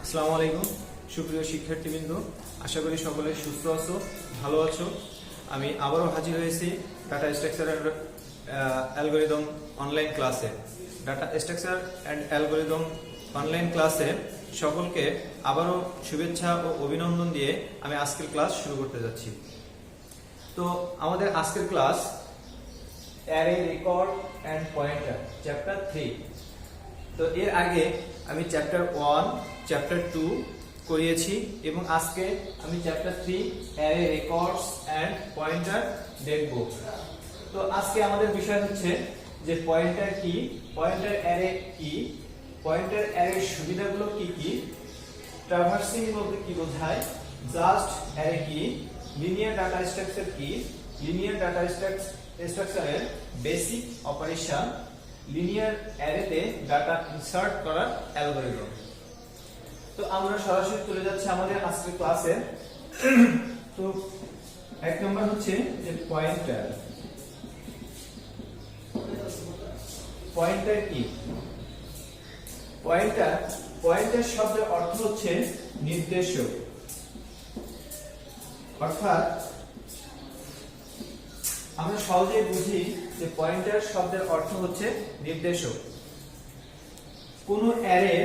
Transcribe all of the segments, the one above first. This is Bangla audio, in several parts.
আসসালামু আলাইকুম সুপ্রিয় শিক্ষার্থীবৃন্দ, আশা করি সকলে সুস্থ আছো, ভালো আছো। আমি আবারও হাজির হয়েছি data structure and algorithm online ক্লাসে। Data structure and algorithm online ক্লাসে সকলকে আবারও শুভেচ্ছা ও অভিনন্দন দিয়ে আমি আজকের ক্লাস শুরু করতে যাচ্ছি। তো আমাদের আজকের class array record and pointer chapter 3। তো এর আগে আমি চ্যাপ্টার 1, চ্যাপ্টার 2 করিয়েছি এবং আজকে আমি chapter 3 array records and pointer দেখব। তো আজকে আমাদের বিষয় হচ্ছে যে পয়েন্টার কি, পয়েন্টার অ্যারে কি, পয়েন্টার অ্যারের সুবিধাগুলো কি কি, ট্রাভার্সিং বলতে কি বোঝায়, জাস্ট অ্যারে কি, লিনিয়ার ডাটা স্ট্রাকচার কি, লিনিয়ার ডাটা স্ট্রাকচারের বেসিক অপারেশন, লিনিয়ার অ্যারেতে ডাটা ইনসার্ট করার অ্যালগরিদম। তো আমরা সরাসরি চলে যাচ্ছি আমাদের আজকের ক্লাসে। তো এক নম্বর হচ্ছে যে পয়েন্টার। পয়েন্টার কি? পয়েন্টার শব্দের অর্থ হচ্ছে নির্দেশক, অর্থাৎ আমরা সহজেই বুঝি যে পয়েন্টার শব্দের অর্থ হচ্ছে নির্দেশক। কোন অ্যারে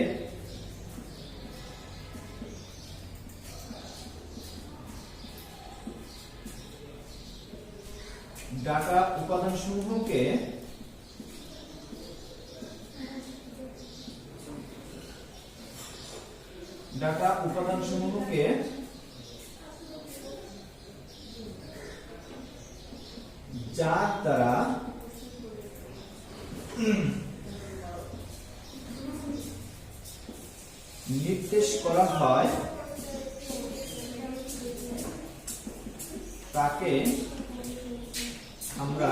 ডাটা উপাদানসমূহকে যার দ্বারা নির্দেশ করা হয় তাকে আমরা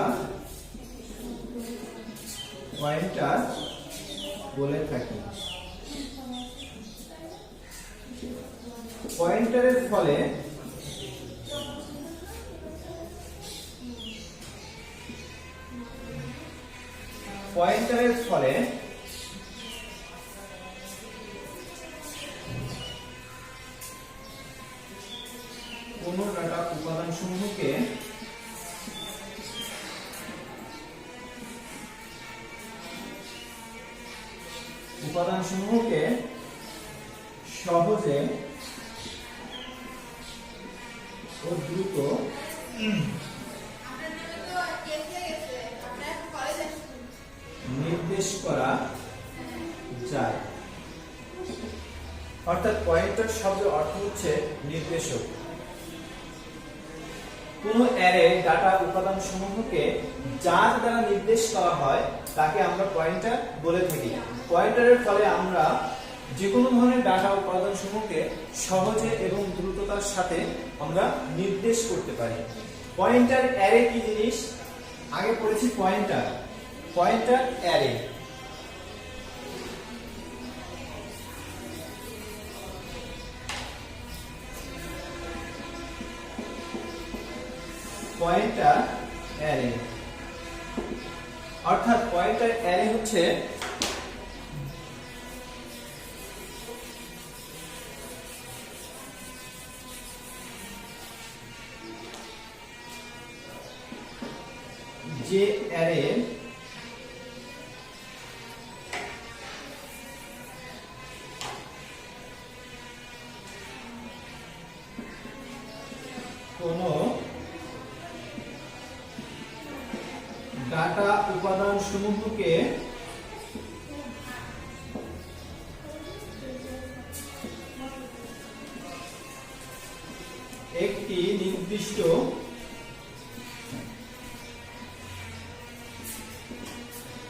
পয়েন্টার বলে থাকি। পয়েন্টারের ফলে কোন ডাটা উপাদানসমূহকে সহজে ও দ্রুত নির্দেশ করা যায়। অর্থাৎ পয়েন্টার শব্দের অর্থ হচ্ছে নির্দেশক। কোন অ্যারে ডাটা উপাদান সমূহকে যার দ্বারা নির্দেশ করা হয় তাকে আমরা পয়েন্টার বলে থাকি। পয়েন্টারের ফলে আমরা যে কোনো ধরনের ডাটা উপাদান সমূহকে সহজে এবং দ্রুততার সাথে আমরা নির্দেশ করতে পারি। পয়েন্টার অ্যারে কি জিনিস আগে পড়েছি। Pointer array. পয়েন্টার অ্যারে অর্থাৎ পয়েন্টার অ্যারে হচ্ছে যে অ্যারে কোন ডাটা উপাদান সমূহকে একটি নির্দিষ্ট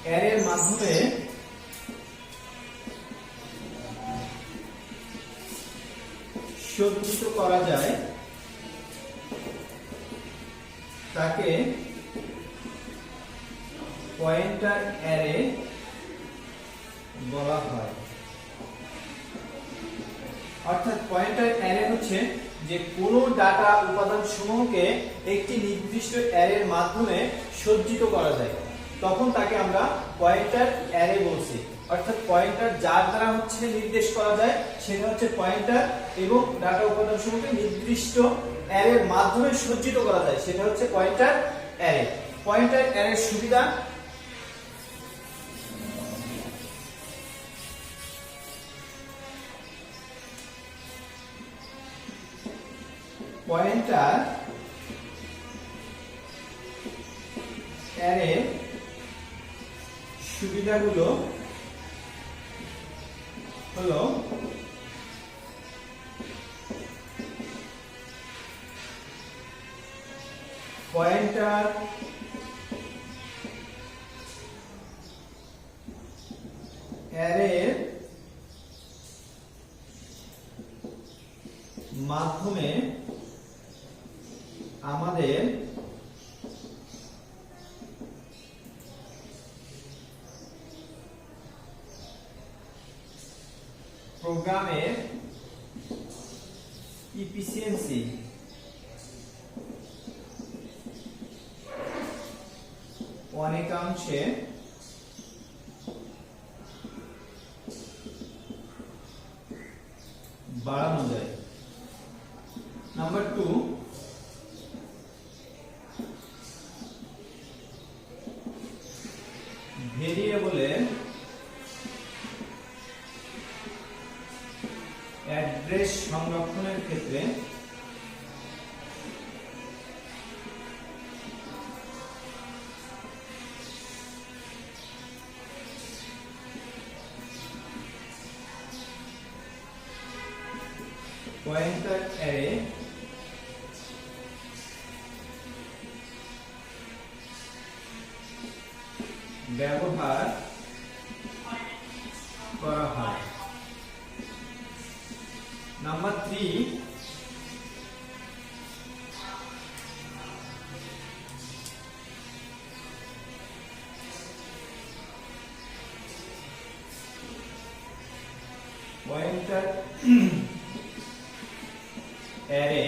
অ্যারের মাধ্যমে সজ্জিত করা যায় তাকে পয়েন্টার অ্যারে বলা হয়। অর্থাৎ পয়েন্টার অ্যারে হচ্ছে যে কোন ডাটা উপাদান সমূহকে একটি নির্দিষ্ট অ্যারের মাধ্যমে সজ্জিত করা যায়, তখন তাকে আমরা পয়েন্টার অ্যারে বলছি। অর্থাৎ পয়েন্টার যার দ্বারা হচ্ছে নির্দেশ করা যায় সেটা হচ্ছে পয়েন্টার, এবং ডাটা উপাদানসমূহকে নির্দিষ্ট অ্যারের মাধ্যমে সজ্জিত করা যায় সেটা হচ্ছে পয়েন্টার অ্যারে। পয়েন্টার অ্যারের সুবিধা: পয়েন্টার অ্যারে সুবিধাগুলো হলো পয়েন্টার অ্যারের মাধ্যমে আমাদের প্রোগ্রামের ইফিসিয়েন্সি অনেকাংশে বাড়ানো যায়। নাম্বার 2, ভেরিয়েবলের অ্যাড্রেস সংরক্ষণের ক্ষেত্রে পয়েন্টার অ্যারে ব্যবহার করা হয়। নাম্বার 3, পয়েন্টার অ্যারে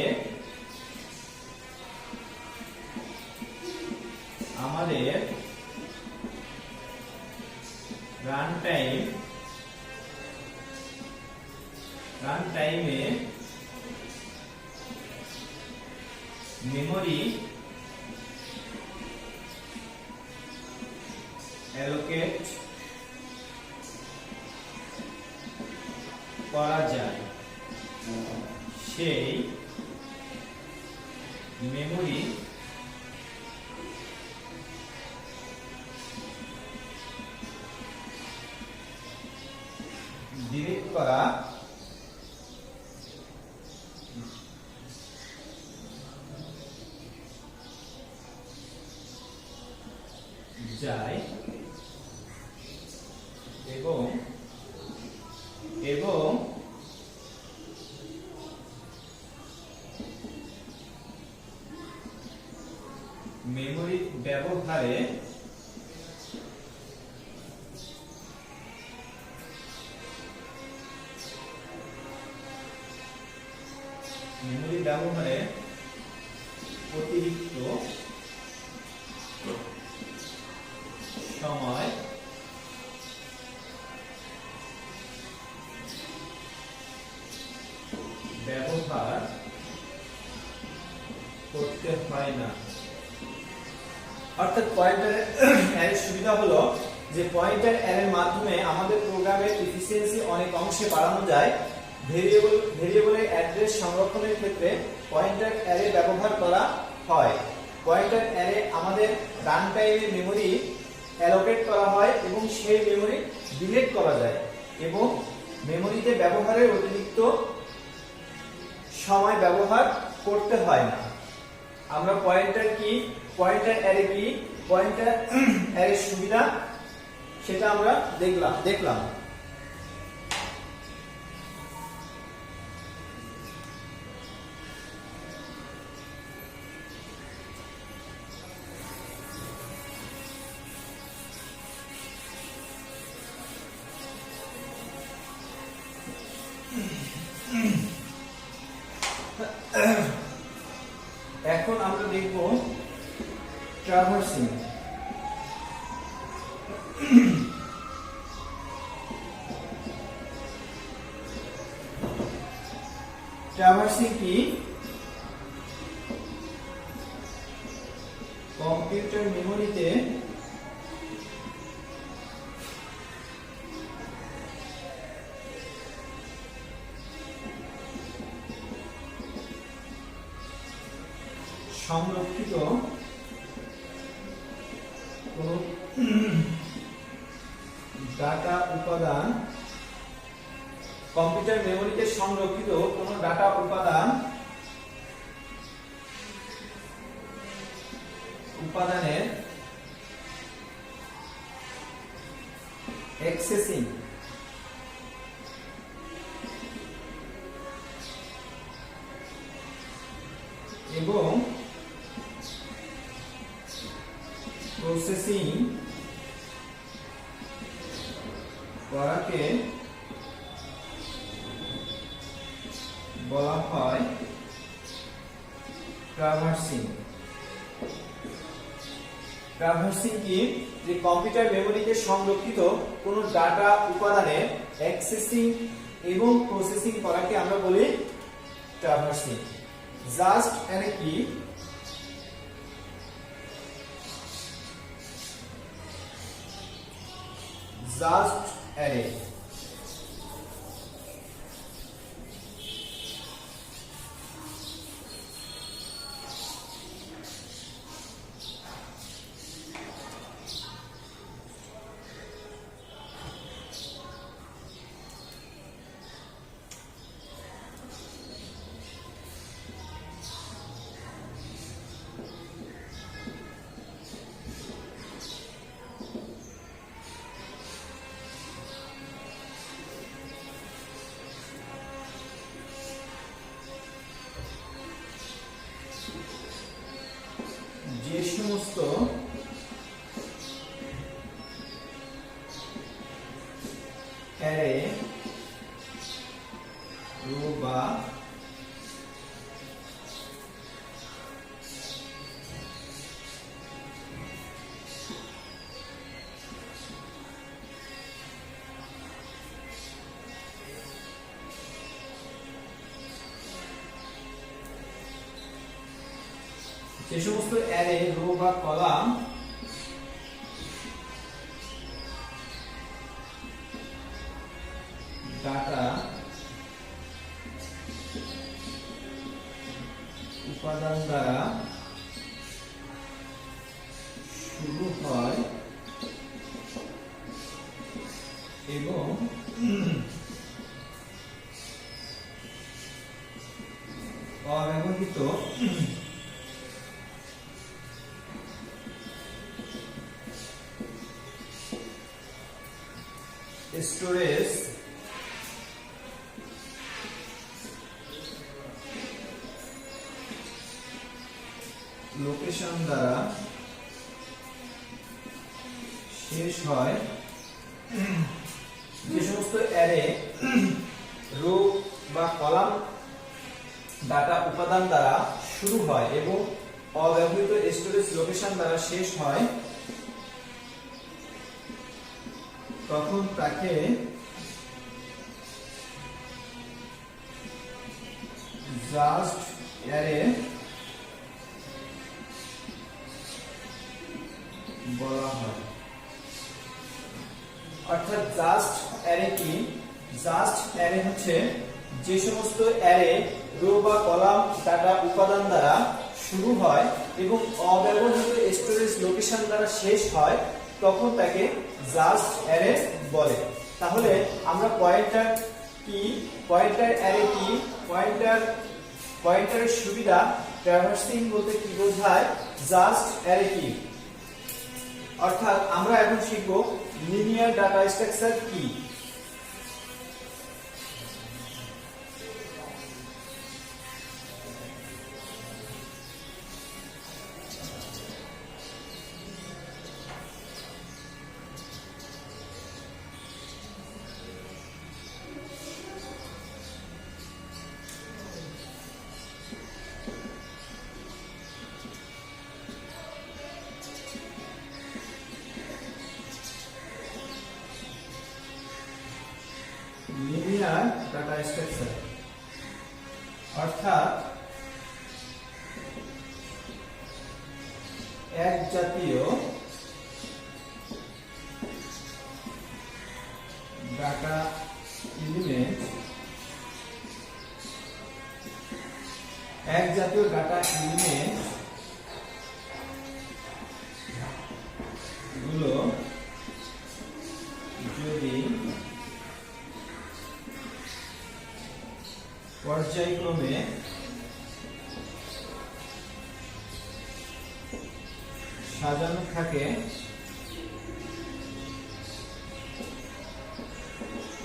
আমাদের রান টাইমে মেমোরি অ্যালোকেট করা যায়, সেই মেমোরি ডিলিট করা যায় এবং মেমোরি ব্যবহারে অতিরিক্ত সময় ব্যবহার করতে হয় না। অর্থাৎ পয়েন্টার অ্যারের সুবিধা হলো যে পয়েন্টার অ্যারের মাধ্যমে আমাদের প্রোগ্রামের এফিসিয়েন্সি অনেক অংশে বাড়ানো যায়। ভেরিয়েবলের অ্যাড্রেস সংরক্ষণের ক্ষেত্রে পয়েন্টার অ্যারে ব্যবহার করা হয়। পয়েন্টার অ্যারে আমাদের রান টাইমে মেমোরি অ্যালোকেট করা হয় এবং সেই মেমোরি ডিলিট করা যায় এবং মেমোরিতে ব্যবহারের অতিরিক্ত সময় ব্যবহার করতে হয় না। আমরা পয়েন্টার কি, পয়েন্টার অ্যারে কি, পয়েন্টার অ্যারের সুবিধা সেটা আমরা দেখলাম। এখন আমরা দেখব ট্রাভার্সিং। ট্রাভার্সিং কি? কম্পিউটার মেমোরিতে সংরক্ষিত কোন ডাটা উপাদান, কম্পিউটার মেমোরিতে সংরক্ষিত কোন ডাটা উপাদানের অ্যাক্সেসিং এবং প্রসেসিং করাকে বলা হয় ট্রাভার্সিং। ট্রাভার্সিং কি? যে কম্পিউটার মেমোরিতে সংরক্ষিত কোন ডাটা উপাদানের অ্যাক্সেসিং এবং প্রসেসিং করাকে আমরা বলি ট্রাভার্সিং। জাস্ট অ্যারে কি? জাস্ট অ্যারে যে সমস্ত অ্যারে রো বা যে সমস্ত অ্যারে রো বা কলাম ডাটা উপাদান দ্বারা শুরু হয় এবং অব্যবহৃত স্টোরেজ লোকেশন দ্বারা শেষ হয়। যে সমস্ত অ্যারে রো বা কলাম ডাটা উপাদান দ্বারা শুরু হয় এবং অব্যবহৃত স্টোরেজ লোকেশন দ্বারা শেষ হয় তখন তাকে জাস্ট অ্যারে বলা হয়। অর্থাৎ জাস্ট অ্যারে কি? জাস্ট অ্যারে হচ্ছে যে সমস্ত অ্যারে রো বা কলাম ডাটা উপাদান দ্বারা শুরু হয় এবং অব্যবহৃত স্টোরেজ লোকেশন দ্বারা শেষ হয় তখন তাকে জাস্ট অ্যারে বলে। তাহলে আমরা পয়েন্টার কি, পয়েন্টার অ্যারে কি, পয়েন্টারের সুবিধা, ট্রাভার্সিং বলতে কি বোঝায়, জাস্ট অ্যারে কি। অর্থাৎ আমরা এখন শিখব লিনিয়ার ডাটা স্ট্রাকচার কি। লিনিয়ার ডাটা স্ট্রাকচার অর্থাৎ এক জাতীয় ডাটা এলিমেন্ট গুলো যদি পর্যায়ক্রমে সাজানো থাকে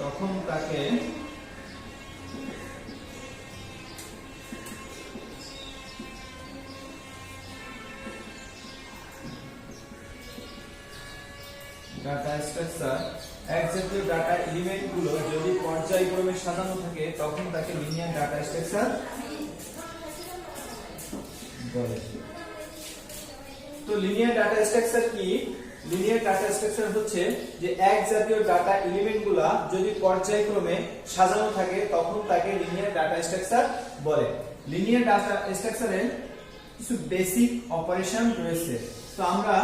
তখন তাকে ডাটা স্ট্রাকচার এক জাতীয় ডাটা এলিমেন্ট গুলো যদি পর্যায়ক্রমে সাজানো থাকে তখন তাকে লিনিয়ার ডাটা স্ট্রাকচার বলে। তো লিনিয়ার ডাটা স্ট্রাকচার কি? লিনিয়ার ডাটা স্ট্রাকচার হচ্ছে যে এক জাতীয় ডাটা এলিমেন্ট গুলা যদি পর্যায়ক্রমে সাজানো থাকে তখন তাকে লিনিয়ার ডাটা স্ট্রাকচার বলে। লিনিয়ার ডাটা স্ট্রাকচারে কিছু বেসিক অপারেশন রয়েছে। তো আমরা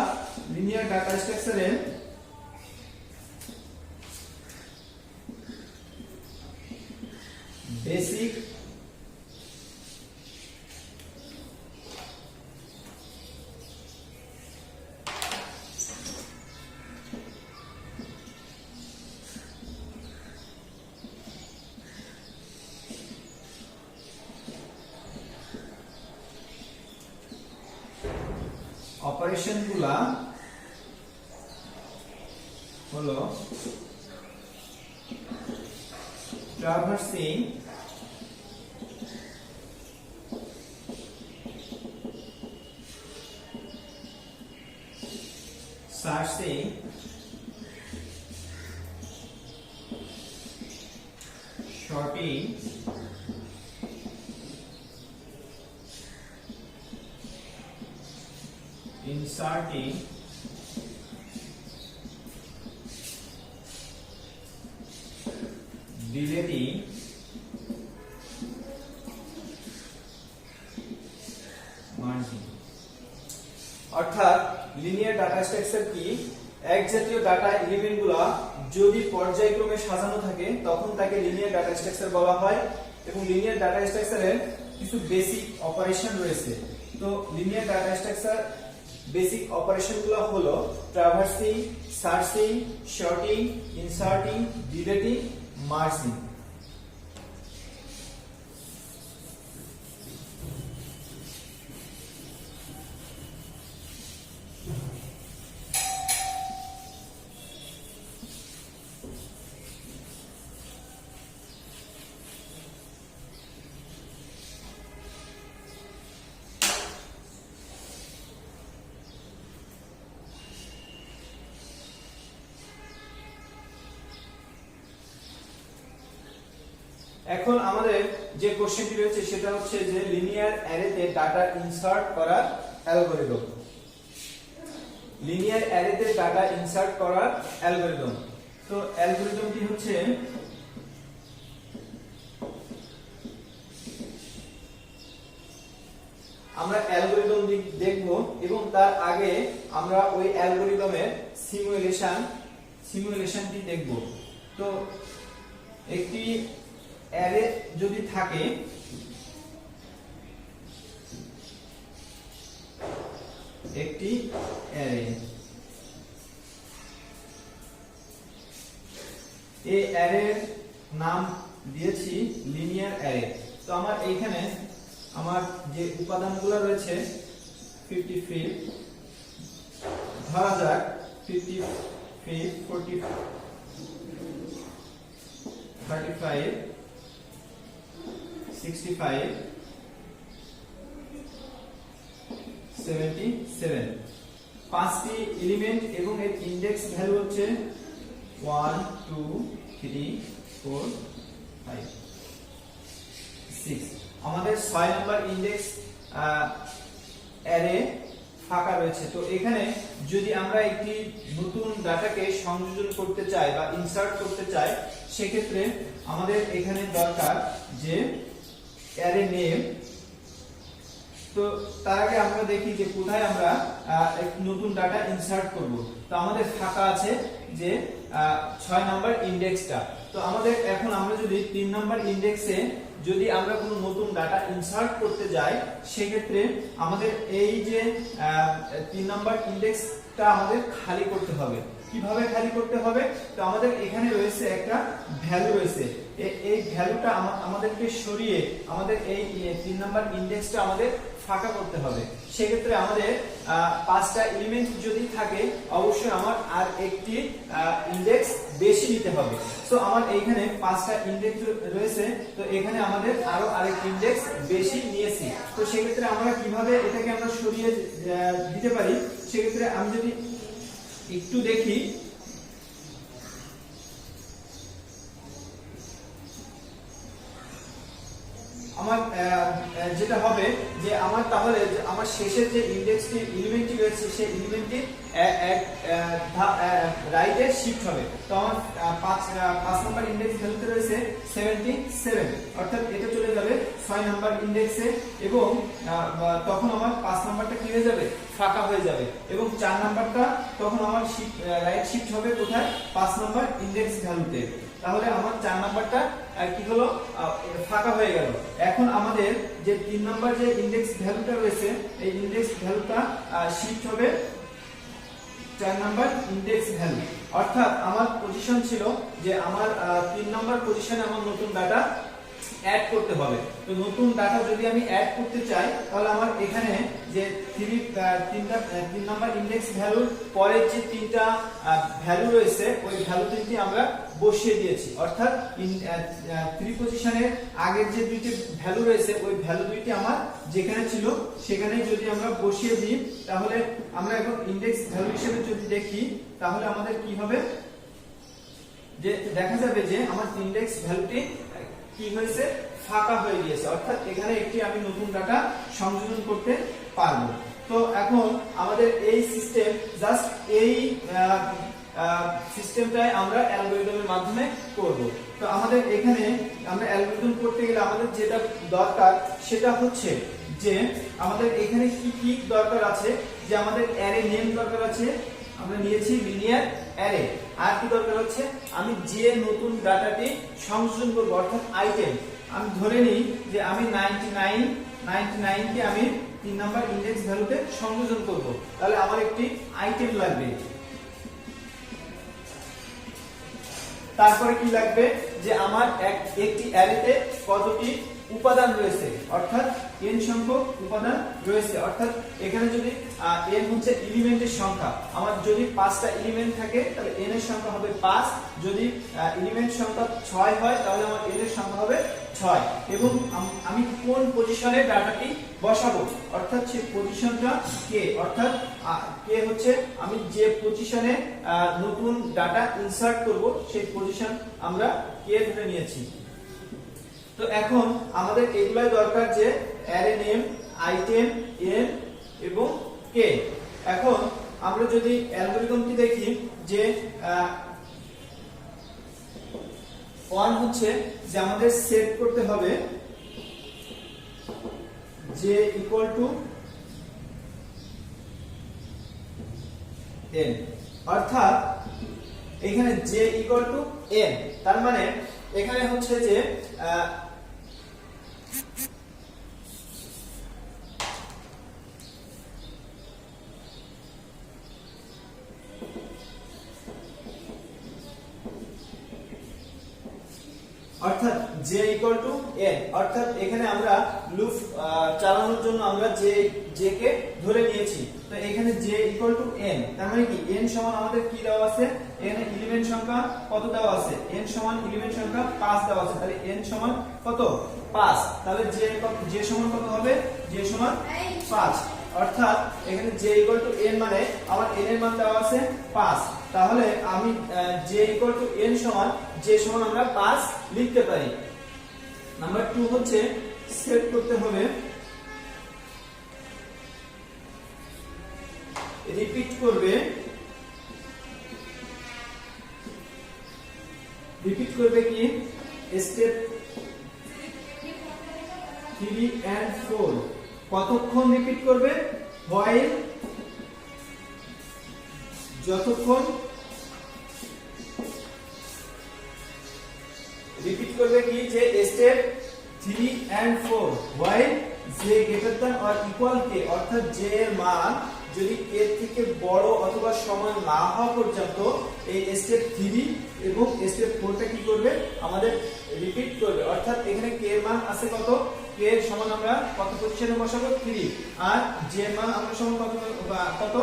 লিনিয়ার ডাটা স্ট্রাকচারে বেসিক অপারেশন গুলা হলো traversing, searching, sorting, inserting, deleting, merging। অর্থাৎ লিনিয়ার ডাটা স্ট্রাকচার কি? এক জাতীয় ডাটা এলিমেন্ট গুলা যদি পর্যায়ক্রমে সাজানো থাকে তখন তাকে লিনিয়ার ডাটা স্ট্রাকচার বলা হয় এবং লিনিয়ার ডাটা স্ট্রাকচারের কিছু বেসিক অপারেশন রয়েছে। তো linear data structure basic operation গুলো হলো traversing, searching, sorting, inserting, deleting, merging. এখন আমাদের যে কোশ্চেনটি রয়েছে সেটা হচ্ছে যে লিনিয়ার অ্যারেতে ডাটা ইনসার্ট করার অ্যালগরিদম। লিনিয়ার অ্যারেতে ডাটা ইনসার্ট করার অ্যালগরিদম। তো অ্যালগরিদমটি হচ্ছে আমরা অ্যালগরিদম দেখব এবং তার আগে আমরা ওই অ্যালগরিদমের সিমুলেশনটি দেখব। তো একটি অ্যারে যদি থাকে একটি অ্যারে, এই অ্যারের নাম দিয়েছি লিনিয়ার অ্যারে। তো আমার এইখানে আমার যে উপাদানগুলো রয়েছে 55 ধরা যাক 55 40 35 65 77 পাঁচটি এলিমেন্ট এবং এর ইনডেক্স ভ্যালু হচ্ছে 1 2 3 4 5 6। আমাদের 6 নাম্বার ইনডেক্স অ্যারে ফাঁকা রয়েছে। তো এখানে যদি আমরা একটি নতুন ডাটাকে সংযোজন করতে চাই বা ইনসার্ট করতে চাই সেক্ষেত্রে আমাদের এখানে দরকার যে অ্যারে নেম। তো তার আগে আমরা দেখি যে কোথায় আমরা নতুন ডাটা ইনসার্ট করব। তো আমাদের ফাঁকা আছে যে 6 নাম্বার ইনডেক্সটা। তো আমাদের এখন আমরা যদি 3 নাম্বার ইনডেক্সে যদি আমরা কোনো নতুন ডাটা ইনসার্ট করতে যাই, সেক্ষেত্রে আমাদের এই যে 3 নাম্বার ইনডেক্সটা আমাদের খালি করতে হবে। কিভাবে খালি করতে হবে? তো আমাদের এখানে রয়েছে একটা ভ্যালু রয়েছে, এই ভ্যালুটা আমাদেরকে সরিয়ে আমাদের এই 3 নাম্বার ইনডেক্সটা আমাদের ফাঁকা করতে হবে। সেক্ষেত্রে আমাদের 5টা এলিমেন্ট যদি থাকে, অবশ্যই আমার আর একটি ইনডেক্স বেশি নিতে হবে। তো আমার এইখানে 5টা ইনডেক্স রয়েছে, তো এখানে আমাদের আরো আরেকটি ইনডেক্স বেশি নিয়েছি। তো সেক্ষেত্রে আমরা কিভাবে এটাকে আমরা সরিয়ে দিতে পারি? সেক্ষেত্রে আমি যদি একটু দেখি, আমার যেটা হবে যে আমার তাহলে আমার শেষের যে ইনডেক্সটি এলিমেন্টটি রয়েছে সেই এলিমেন্টটি রাইটে শিফট হবে। তো আমার 5 নাম্বার ইনডেক্স ভ্যালুতে রয়েছে 77, অর্থাৎ এটা চলে যাবে 6 নাম্বার ইনডেক্সে, এবং তখন আমার 5 নাম্বারটা কি হয়ে যাবে? ফাঁকা হয়ে যাবে, এবং 4 নাম্বারটা তখন আমার রাইট শিফট হবে কোথায়? 5 নাম্বার ইনডেক্স ভ্যালুতে। তাহলে আমার 4 নাম্বারটা কি হলো? ফাঁকা হয়ে গেল। এখন আমাদের যে 3 নাম্বার যে ইনডেক্স ভ্যালুটা রয়েছে, এই ইনডেক্স ভ্যালুটা শিফট হবে 4 নাম্বার ইনডেক্স ভ্যালু। অর্থাৎ আমার পজিশন ছিল যে আমার 3 নাম্বার পজিশনে আমার নতুন ডাটা অ্যাড করতে হবে। তো নতুন ডাটা যদি আমি অ্যাড করতে চাই, তাহলে আমার এখানে যে 3 নাম্বার ইনডেক্স ভ্যালুর পরের যে 3টা ভ্যালু রয়েছে, ওই ভ্যালু 3টি আমরা বসিয়ে দিয়েছি। অর্থাৎ 3 পজিশনের আগের যে 2টি ভ্যালু রয়েছে, ওই ভ্যালু 2টি আমার যেখানে ছিল সেখানেই যদি আমরা বসিয়ে দিই, তাহলে আমরা এখন ইনডেক্স ভ্যালু হিসেবে যদি দেখি, তাহলে আমাদের কি হবে? যে দেখা যাবে যে আমার ইনডেক্স ভ্যালুটি কি হয়েছে? ফাঁকা হয়ে গিয়েছে। অর্থাৎ এখানে একটি আমি নতুন ডাটা সংযোজন করতে পারবো। তো এখন আমাদের এই সিস্টেম, জাস্ট এই সিস্টেমটাই আমরা অ্যালগরিদমের মাধ্যমে করব। তো আমাদের এখানে আমরা অ্যালগরিদম করতে গেলে আমাদের যেটা দরকার সেটা হচ্ছে যে আমাদের এখানে কি কি দরকার আছে, যে আমাদের অ্যারে নেম দরকার আছে, আমরা নিয়েছি লিনিয়ার অ্যারে। আর কি দরকার হচ্ছে? আমি যে নতুন ডাটাটি সংযোজন করব, অর্থাৎ আইটেম। আমি ধরে নিই যে আমি 99 কে আমি 3 নাম্বার ইনডেক্স ভ্যালুতে সংযোজন করব, তাহলে আমার একটি আইটেম লাগবে। তারপরে কি লাগবে? যে আমার একটি অ্যারেতে কতটি উপাদান রয়েছে, অর্থাৎ n সংখ্যক উপাদান রয়েছে। অর্থাৎ এখানে যদি n হচ্ছে এলিমেন্টের সংখ্যা, আমার যদি 5টা এলিমেন্ট থাকে তাহলে n এর সংখ্যা হবে 5। যদি এলিমেন্ট সংখ্যা 6 হয় তাহলে আমার n এর সংখ্যা হবে 6। এবং আমি কোন পজিশনে ডাটাটি বসাবো, অর্থাৎ সেই পজিশনটা কে, অর্থাৎ কে হচ্ছে আমি যে পজিশনে নতুন ডাটা ইনসার্ট করব, সেই পজিশন আমরা কে ধরে নিয়েছি। তো এখন আমাদের এগুলাই দরকার, যে অ্যারে নেম, আইটেম, n এবং k। এখন আমরা যদি অ্যালগরিদমটি দেখি, যে 1 হচ্ছে যে আমাদের সেট করতে হবে যে ইকুয়াল টু n, অর্থাৎ এখানে যে ইকুয়াল টু n, তার মানে এখানে হচ্ছে যে অর্থাৎ j ইকুয়াল টু n, অর্থাৎ এখানে আমরা লুপ চালানোর জন্য আমরা j কে ধরে নিয়েছি। তো এখানে j ইকুয়াল টু n, তার মানে কি n সমান আমাদের কি দেওয়া আছে? n এলিমেন্ট সংখ্যা কত দেওয়া আছে? n সমান এলিমেন্ট সংখ্যা 5 দেওয়া আছে। তাহলে n সমান কত? 5। তাহলে j সমান কত হবে? j সমান 5। অর্থাৎ এখানে j ইকুয়াল টু n মানে আমার n এর মান দেওয়া আছে 5। তাহলে আমি j ইকুয়াল টু n সমান j সমান আমরা 5 লিখতে পারি। নাম্বার 2 হচ্ছে সেট করতে হবে রিপিট করবে কি স্টেপ 3 and 4 কতক্ষণ রিপিট করবে while যতক্ষণ রিপিট করবে কি যে step 3 and 4 while j greater than or equal k অর্থাৎ j এর মান যদি k থেকে বড় অথবা সমান না হওয়া পর্যন্ত এই স্টেপ 3 এবং স্টেপ 4 টা কি করবে আমাদের রিপিট করবে অর্থাৎ এখানে k এর মান আছে কত k এর সমান আমরা কত পজিশনে বসাবো 3 আর j এর মান আমরা সমান কত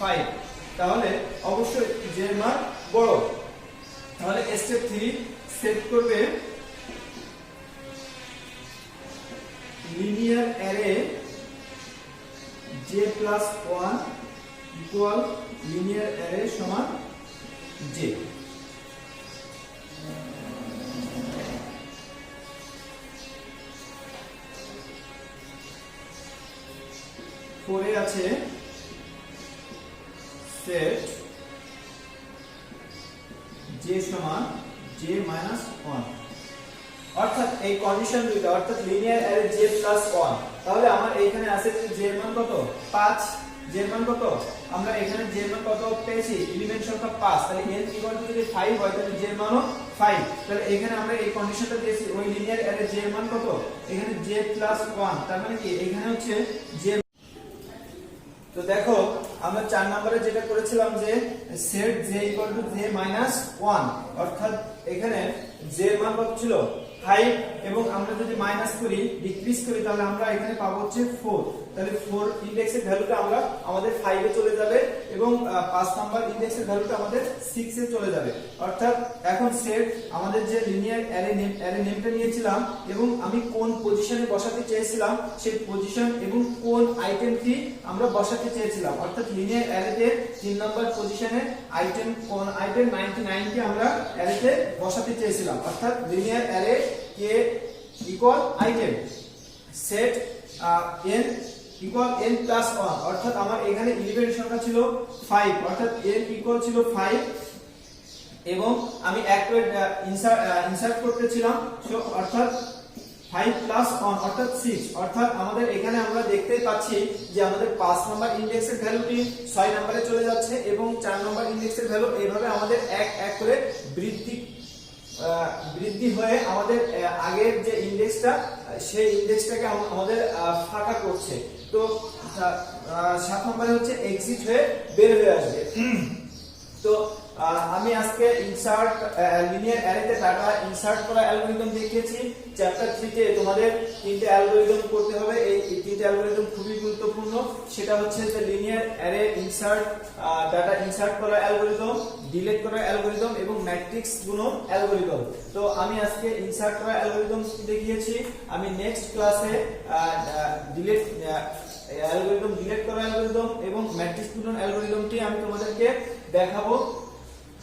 5 তাহলে অবশ্যই j এর মান বড় তাহলে স্টেপ 3 সেট করবে linear array j plus 1 equal linear array সমান j 4 এ আছে set j সমান j minus 1 অর্থাৎ এই কন্ডিশন দুইটা অর্থাৎ লিনিয়ার অ্যারে j plus 1 তাহলে আমার এইখানে আছে যে j এর মান কত 5 j এর মান কত আমরা এখানে j এর মান কত পেয়েছি এলিমেন্ট সংখ্যা 5 তাহলে n ইকুয়াল টু যদি 5 হয় তাহলে j এর মানও 5 তাহলে এখানে আমরা এই কন্ডিশনটা দিয়েছি ওই লিনিয়ার অ্যারে j এর মান কত এখানে j plus 1 তার মানে কি এখানে হচ্ছে j তো দেখো আমরা 4 নম্বরে যেটা করেছিলাম যে সেট j j minus 1 অর্থাৎ এখানে j এর মান কত ছিল 5 এবং আমরা যদি মাইনাস করি ডিক্রিজ করি তাহলে আমরা এখানে পাবো হচ্ছে 4 তাহলে 4 ইনডেক্সের ভ্যালুটা আমরা আমাদের 5 এ চলে যাবে এবং 5 নাম্বার ইনডেক্সের ভ্যালুটা আমাদের 6 এ চলে যাবে অর্থাৎ এখন সেট আমাদের যে লিনিয়ার অ্যারে নেমটা নিয়েছিলাম এবং আমি কোন পজিশনে বসাতে চেয়েছিলাম সেই পজিশন এবং কোন আইটেমটি আমরা বসাতে চেয়েছিলাম অর্থাৎ লিনিয়ার অ্যারেতে 3 নাম্বার পজিশনে আইটেম কোন আইটেম 99 কে আমরা অ্যারেতে বসাতে চেয়েছিলাম অর্থাৎ linear array k equal item set n equal n plus 1 অর্থাৎ আমার এখানে এলিমেন্ট সংখ্যা ছিল 5 অর্থাৎ n ইকুয়াল ছিল 5 এবং আমি অ্যাক্টিভেট ইনসার্ট করতেছিলাম অর্থাৎ 5 প্লাস 1 অর্থাৎ 6 অর্থাৎ আমাদের এখানে আমরা দেখতে পাচ্ছি যে আমাদের 5 নাম্বার ইনডেক্সের ভ্যালুটি 6 নম্বরে চলে যাচ্ছে এবং 4 নাম্বার ইনডেক্সের ভ্যালু এইভাবে আমাদের এক এক করে বৃদ্ধি হয়ে আমাদের আগের যে ইনডেক্সটা সেই ইনডেক্সটাকে আমাদের ফাঁকা করছে তো 7 নম্বরে হচ্ছে এক্সিট হয়ে বের হয়ে আসবে তো আমি আজকে ইনসার্ট লিনিয়ার অ্যারেতে ডাটা ইনসার্ট করা অ্যালগরিদম দেখিয়েছি চ্যাপ্টার 3 তে তোমাদের তিনটে অ্যালগরিদম করতে হবে এই তিনটে অ্যালগরিদম খুবই গুরুত্বপূর্ণ সেটা হচ্ছে যে linear array insert data insert করা অ্যালগরিদম ডিলিট করা অ্যালগরিদম এবং ম্যাট্রিক্স গুণন অ্যালগরিদম তো আমি আজকে ইনসার্ট করা অ্যালগরিদম দেখিয়েছি আমি নেক্সট ক্লাসে ডিলিট অ্যালগরিদম ডিলিট করা অ্যালগরিদম এবং ম্যাট্রিক্স গুণন অ্যালগরিদমটি আমি তোমাদেরকে দেখাবো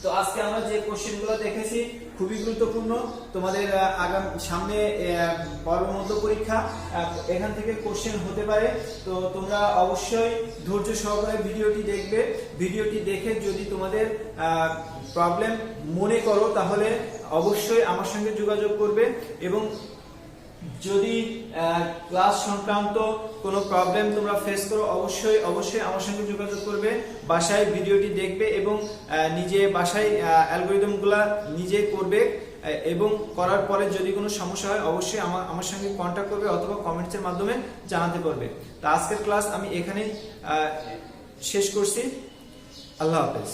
তো আজকে আমরা যে কোশ্চেনগুলো দেখেছি খুবই গুরুত্বপূর্ণ তোমাদের আগামী সামনে পর্ব মধ্য পরীক্ষা এখান থেকে কোশ্চেন হতে পারে তো তোমরা অবশ্যই ধৈর্য সহকারে ভিডিওটি দেখবে ভিডিওটি দেখে যদি তোমাদের প্রবলেম মনে করো তাহলে অবশ্যই আমার সঙ্গে যোগাযোগ করবে এবং যদি ক্লাস সংক্রান্ত কোনো প্রবলেম তোমরা ফেস করো অবশ্যই আমার সঙ্গে যোগাযোগ করবে বাসায় ভিডিওটি দেখবে এবং নিজে বাসায় অ্যালগরিদমগুলো নিজে করবে এবং করার পরে যদি কোনো সমস্যা হয় অবশ্যই আমার সঙ্গে কন্ট্যাক্ট করবে অথবা কমেন্টসের মাধ্যমে জানাতে পারবে তো আজকের ক্লাস আমি এখানেই শেষ করছি আল্লাহ হাফেজ।